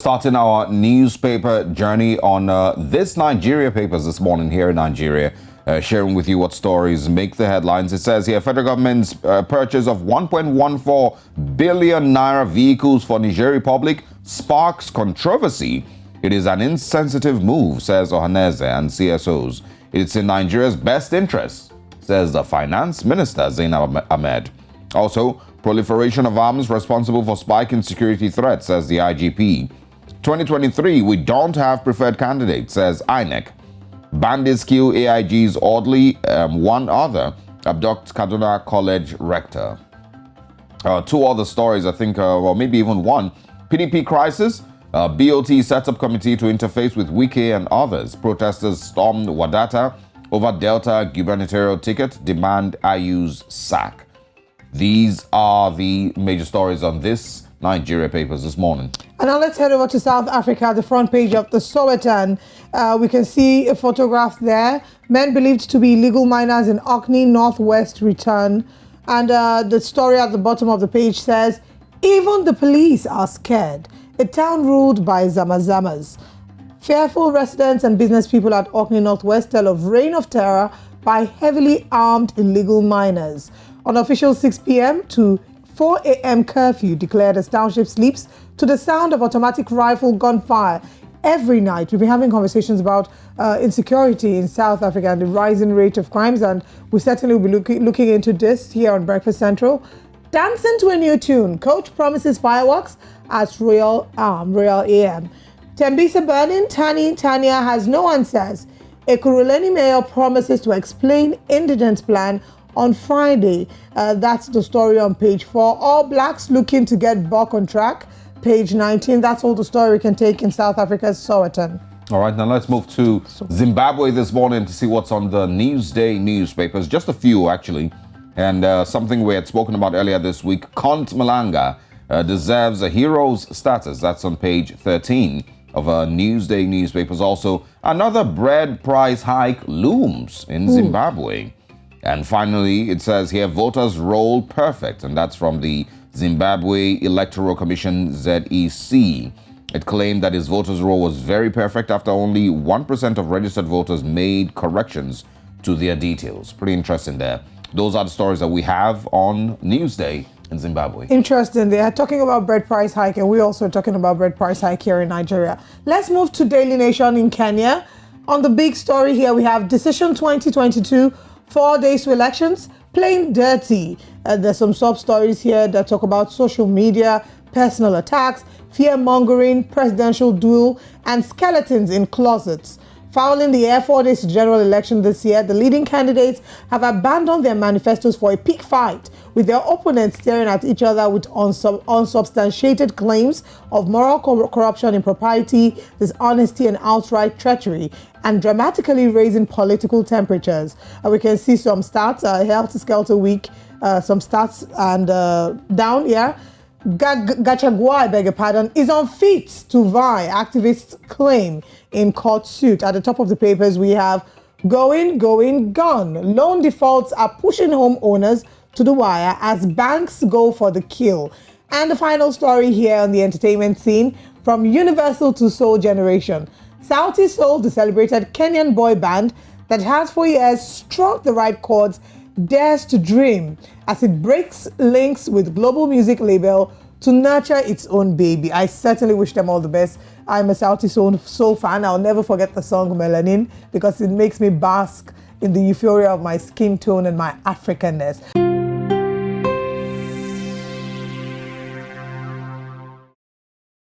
Starting our newspaper journey on this Nigeria papers this morning here in Nigeria, sharing with you what stories make the headlines. It says here, federal government's purchase of 1.14 billion naira vehicles for Niger Republic sparks controversy. It is an insensitive move, says Ohaneze and CSOs. It's in Nigeria's best interest, says the finance minister, Zainab Ahmed. Also, proliferation of arms responsible for spike in security threats, says the IGP. 2023, we don't have preferred candidates, says INEC. Bandits kill AIG's Audley, one other abduct Kaduna College rector. Two other stories, I think, or maybe even one. PDP crisis. BOT sets up committee to interface with Wike and others. Protesters stormed Wadata over Delta gubernatorial ticket, demand IU's sack. These are the major stories on this Nigeria papers this morning. And now let's head over to South Africa, the front page of the Sowetan. We can see a photograph there. Men believed to be illegal miners in Orkney Northwest return. And the story at the bottom of the page says, even the police are scared. A town ruled by Zama Zamas. Fearful residents and business people at Orkney Northwest tell of reign of terror by heavily armed illegal miners. On official 6 p.m. to 4 a.m. curfew declared as township sleeps to the sound of automatic rifle gunfire every night. We've been having conversations about insecurity in South Africa and the rising rate of crimes, and we certainly will be looking into this here on Breakfast Central. Dancing to a new tune, coach promises fireworks at Royal AM. Tembisa burning, Tanya has no answers. Ekurhuleni mayor promises to explain indigent plan on Friday. That's the story on page 4. All Blacks looking to get back on track. Page 19. That's all the story we can take in South Africa's Sowetan. All right, now let's move to Zimbabwe this morning to see what's on the Newsday newspapers. Just a few, actually. And something we had spoken about earlier this week. Kont Malanga deserves a hero's status. That's on page 13 of Newsday newspapers. Also, another bread price hike looms in Zimbabwe. And finally, it says here, voters roll perfect. And that's from the Zimbabwe Electoral Commission, ZEC. It claimed that its voters roll was very perfect after only 1% of registered voters made corrections to their details. Pretty interesting there. Those are the stories that we have on Newsday in Zimbabwe. Interesting. They are talking about bread price hike, and we're also talking about bread price hike here in Nigeria. Let's move to Daily Nation in Kenya. On the big story here, we have Decision 2022, 4 days to elections, playing dirty. There's some sub-stories here that talk about social media, personal attacks, fear-mongering, presidential duel, and skeletons in closets. Fouling the air 4 days to general election this year, the leading candidates have abandoned their manifestos for a peak fight, with their opponents staring at each other with unsubstantiated claims of moral corruption, impropriety, dishonesty, and outright treachery, and dramatically raising political temperatures. We can see some stats, Helter Skelter Week, some stats, and down here. Gachagua, I beg your pardon, is unfit to vie, activists claim in court suit. At the top of the papers, we have going, gone. Loan defaults are pushing homeowners to the wire as banks go for the kill. And the final story here on the entertainment scene, from Universal to Soul Generation. Sauti Soul, the celebrated Kenyan boy band that has for years struck the right chords, dares to dream as it breaks links with global music label to nurture its own baby. I certainly wish them all the best. I'm a Sauti Soul fan. I'll never forget the song Melanin because it makes me bask in the euphoria of my skin tone and my Africanness.